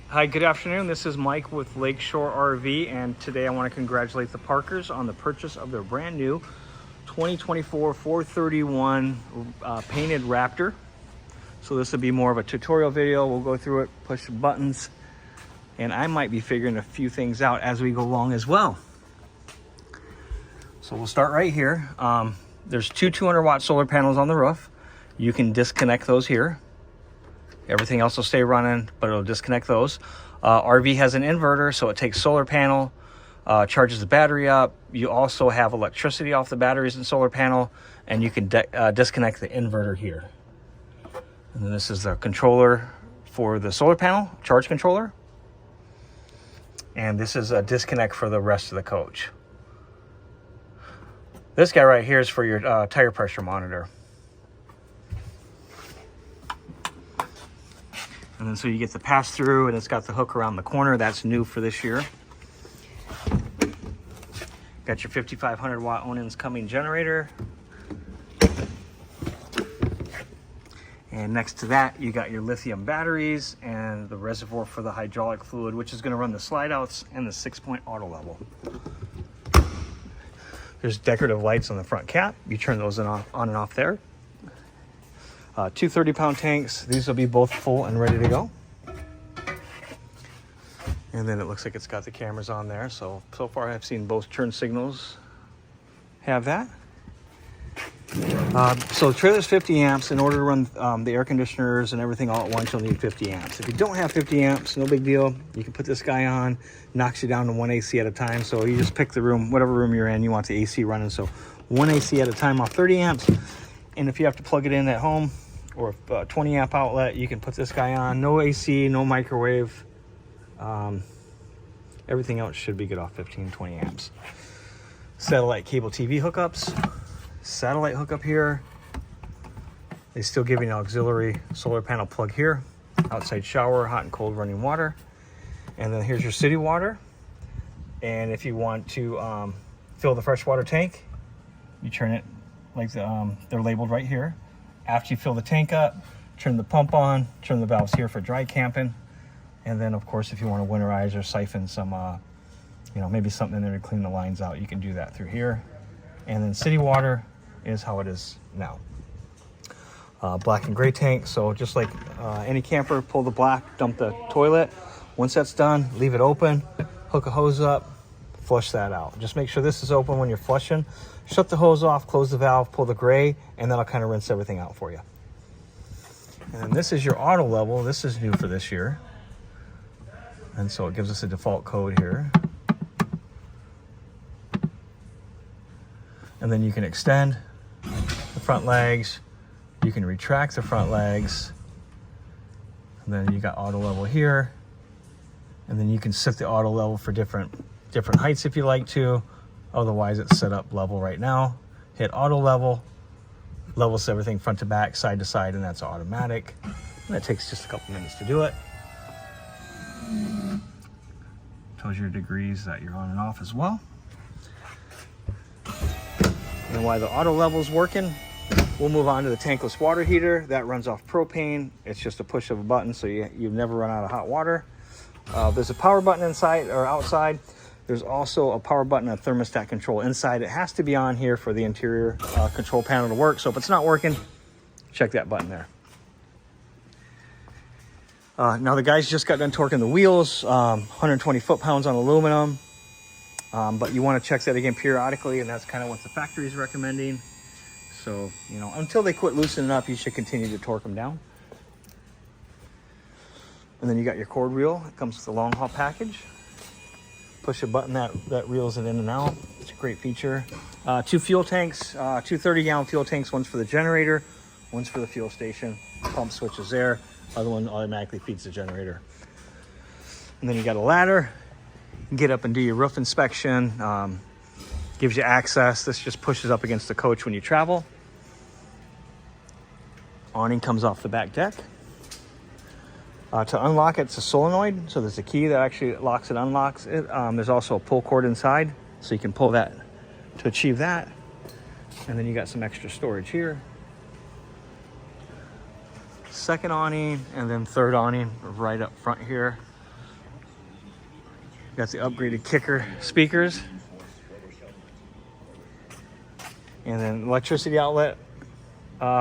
Hi, good afternoon. This is Mike with Lakeshore RV, and today I want to congratulate the Parkers on the purchase of their brand new 2024 431 painted Raptor. So this will be more of a tutorial video. We'll go through it, push the buttons, and I might be figuring a few things out as we go along as well. So we'll start right here. There's two 200-watt solar panels on the roof. You can disconnect those here. Everything else will stay running, but it'll disconnect those. RV has an inverter, so it takes solar panel, charges the battery up. You also have electricity off the batteries and solar panel, and you can disconnect the inverter here. And then this is the controller for the solar panel, charge controller. And this is a disconnect for the rest of the coach. This guy right here is for your tire pressure monitor. And then so you get the pass through, and it's got the hook around the corner. That's new for this year. Got your 5500 watt Onin's coming generator. And next to that, you got your lithium batteries and the reservoir for the hydraulic fluid, which is going to run the slide outs and the 6-point auto level. There's decorative lights on the front cap. You turn those on and off there. Two 30-pound tanks. These will be both full and ready to go. And then it looks like it's got the cameras on there. So far I've seen both turn signals have that. So the trailer's 50 amps. In order to run the air conditioners and everything all at once, you'll need 50 amps. If you don't have 50 amps, no big deal. You can put this guy on, knocks you down to one AC at a time. So you just pick the room, whatever room you're in, you want the AC running. So one AC at a time off 30 amps. And if you have to plug it in at home, or a 20 amp outlet, you can put this guy on. No AC, no microwave. Everything else should be good off 15, 20 amps. Satellite cable TV hookups. Satellite hookup here. They still give you an auxiliary solar panel plug here. Outside shower, hot and cold running water. And then here's your city water. And if you want to fill the freshwater tank, you turn it like they're labeled right here. After you fill the tank up, turn the pump on, turn the valves here for dry camping. And then of course, if you want to winterize or siphon some, maybe something in there to clean the lines out, you can do that through here. And then city water is how it is now. Black and gray tank. So just like any camper, pull the black, dump the toilet. Once that's done, leave it open, hook a hose up, flush that out. Just make sure this is open when you're flushing. Shut the hose off, close the valve, pull the gray, and that'll kind of rinse everything out for you. And then this is your auto level. This is new for this year. And so it gives us a default code here. And then you can extend the front legs. You can retract the front legs. And then you got auto level here. And then you can set the auto level for different heights if you like to. Otherwise, it's set up level right now. Hit auto level, levels everything front to back, side to side, and that's automatic. And that takes just a couple minutes to do it. Tells your degrees that you're on and off as well. And while the auto level's working, we'll move on to the tankless water heater. That runs off propane. It's just a push of a button, so you never run out of hot water. There's a power button inside or outside. There's also a power button and thermostat control inside. It has to be on here for the interior control panel to work. So if it's not working, check that button there. Now the guys just got done torquing the wheels, 120 foot-pounds on aluminum. But you want to check that again periodically, and that's kind of what the factory is recommending. So, until they quit loosening up, you should continue to torque them down. And then you got your cord reel. It comes with a long haul package. Push a button that reels it in and out. It's a great feature. Two fuel tanks, two 30-gallon fuel tanks. One's for the generator, one's for the fuel station. Pump switch is there. Other one automatically feeds the generator. And then you got a ladder. You can get up and do your roof inspection. Gives you access. This just pushes up against the coach when you travel. Awning comes off the back deck. To unlock it, it's a solenoid, so there's a key that actually locks and unlocks it. There's also a pull cord inside, so you can pull that to achieve that. And then you got some extra storage here. Second awning, and then third awning right up front here. Got the upgraded kicker speakers. And then electricity outlet,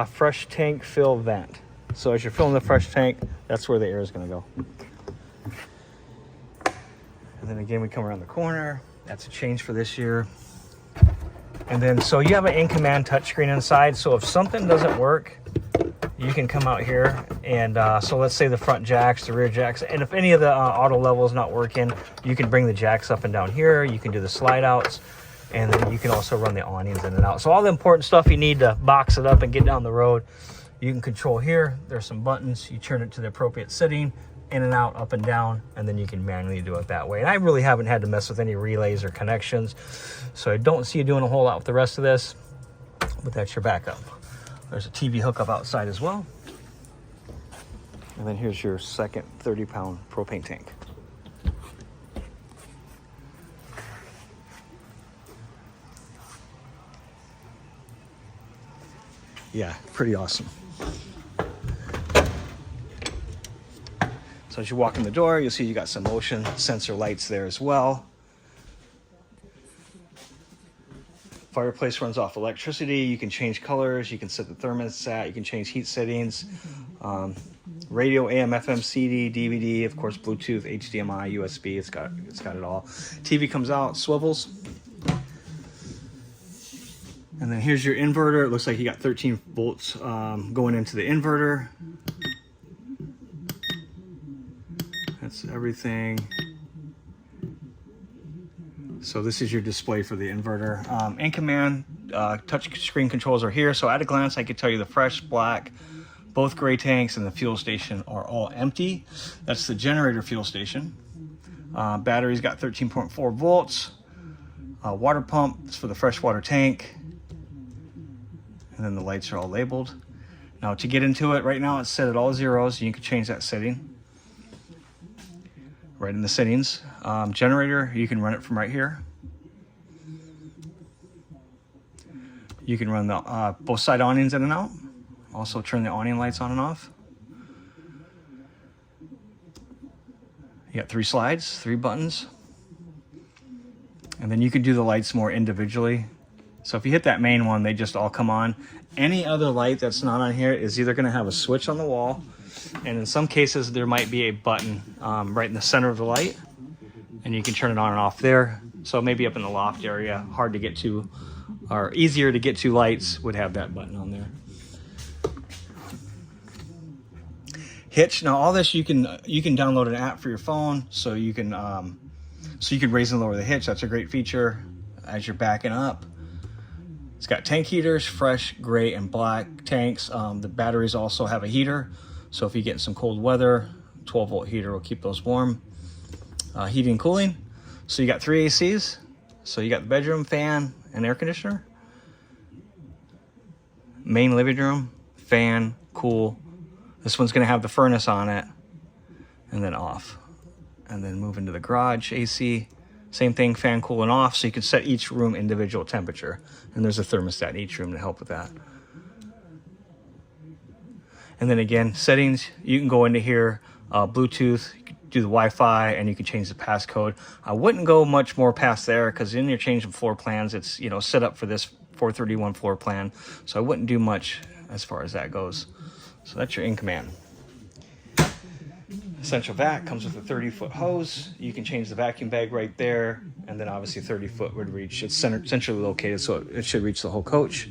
fresh tank fill vent. So as you're filling the fresh tank, that's where the air is going to go. And then again, we come around the corner. That's a change for this year. And then, so you have an in-command touchscreen inside. So if something doesn't work, you can come out here and so let's say the front jacks, the rear jacks, and if any of the auto level is not working, you can bring the jacks up and down here. You can do the slide outs, and then you can also run the awnings in and out. So all the important stuff you need to box it up and get down the road, you can control here. There's some buttons. You turn it to the appropriate setting, in and out, up and down, and then you can manually do it that way. And I really haven't had to mess with any relays or connections, so I don't see you doing a whole lot with the rest of this, but that's your backup. There's a TV hookup outside as well. And then here's your second 30-pound propane tank. Yeah, pretty awesome. So as you walk in the door, you'll see you got some motion sensor lights there as well. Fireplace runs off electricity. You can change colors. You can set the thermostat. You can change heat settings. Radio, AM, FM, CD, DVD, of course, Bluetooth, HDMI, USB. It's got it all. TV comes out, swivels. And then here's your inverter. It looks like you got 13 volts going into the inverter. That's everything. So this is your display for the inverter. In command, touch screen controls are here. So at a glance, I could tell you the fresh, black, both gray tanks and the fuel station are all empty. That's the generator fuel station. Battery's got 13.4 volts. Water pump is for the freshwater tank. And then the lights are all labeled. Now to get into it, right now it's set at all zeros. You can change that setting right in the settings. Generator, you can run it from right here. You can run the both side awnings in and out. Also turn the awning lights on and off. You got 3 slides, 3 buttons. And then you can do the lights more individually. So if you hit that main one, they just all come on. Any other light that's not on here is either going to have a switch on the wall, and in some cases there might be a button right in the center of the light, and you can turn it on and off there. So maybe up in the loft area, hard to get to, or easier to get to lights would have that button on there. Hitch. Now all this you can download an app for your phone, so you can raise and lower the hitch. That's a great feature as you're backing up. It's got tank heaters, fresh, gray, and black tanks. The batteries also have a heater, so if you get in some cold weather, 12-volt heater will keep those warm. Heating and cooling. So you got 3 ACs. So you got the bedroom, fan, and air conditioner. Main living room, fan, cool. This one's gonna have the furnace on it, and then off. And then move into the garage, AC. Same thing, fan, cool, and off, so you can set each room individual temperature. And there's a thermostat in each room to help with that. And then again, settings, you can go into here, Bluetooth, you can do the Wi-Fi, and you can change the passcode. I wouldn't go much more past there, because in your change of floor plans, it's set up for this 431 floor plan. So I wouldn't do much as far as that goes. So that's your in command. Essential vac comes with a 30-foot hose. You can change the vacuum bag right there, and then obviously 30-foot would reach. It's centrally located, so it should reach the whole coach.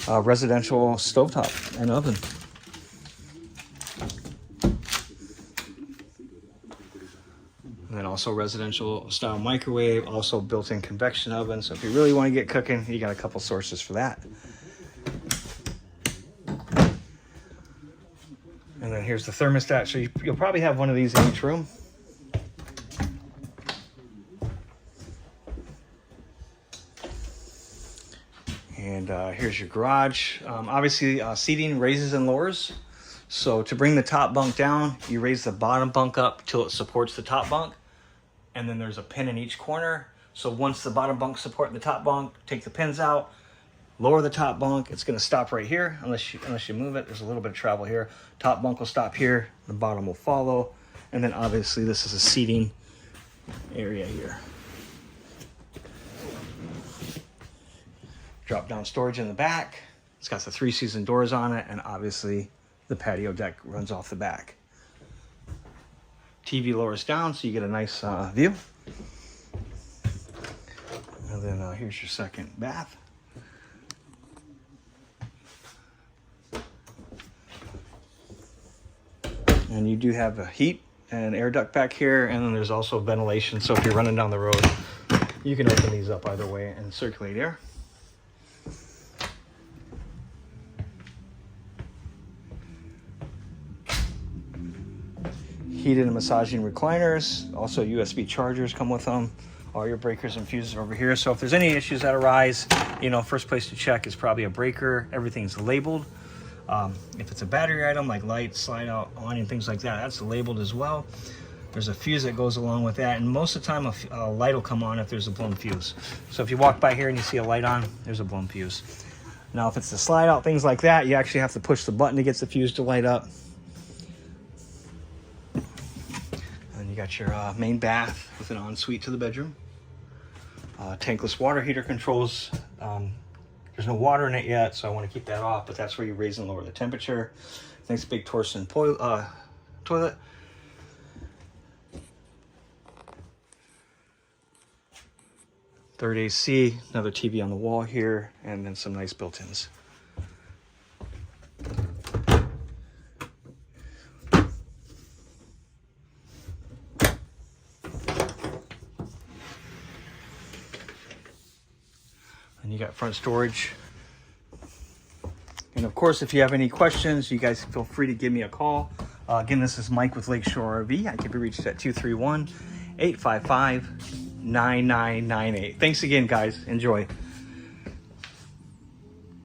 Residential stovetop and oven. And then also residential style microwave, also built-in convection oven. So if you really want to get cooking, you got a couple sources for that. And then here's the thermostat. So you'll probably have one of these in each room. And here's your garage. Obviously, seating raises and lowers. So to bring the top bunk down, you raise the bottom bunk up till it supports the top bunk. And then there's a pin in each corner. So once the bottom bunk supports the top bunk, take the pins out, lower the top bunk. It's going to stop right here unless you move it. There's a little bit of travel here. Top bunk will stop here. The bottom will follow. And then obviously this is a seating area here. Drop down storage in the back. It's got the 3-season doors on it, and obviously the patio deck runs off the back. TV lowers down so you get a nice view. And then here's your second bath. And you do have a heat and air duct back here, and then there's also ventilation, so if you're running down the road, you can open these up either way and circulate air. Heated and massaging recliners, also USB chargers come with them. All your breakers and fuses are over here. So if there's any issues that arise, you know, first place to check is probably a breaker. Everything's labeled. If it's a battery item like lights, slide out, on, and things like that, that's labeled as well. There's a fuse that goes along with that, and most of the time a light will come on if there's a blown fuse. So if you walk by here and you see a light on, there's a blown fuse. Now if it's the slide out, things like that, you actually have to push the button to get the fuse to light up. And you got your main bath with an ensuite to the bedroom. Tankless water heater controls. There's no water in it yet, so I want to keep that off, but that's where you raise and lower the temperature. Nice big Torsen toilet. Third AC, another TV on the wall here, and then some nice built-ins. And you got front storage. And of course, if you have any questions, you guys feel free to give me a call. Again, this is Mike with Lakeshore RV. I can be reached at 231-855-9998. Thanks again, guys. Enjoy.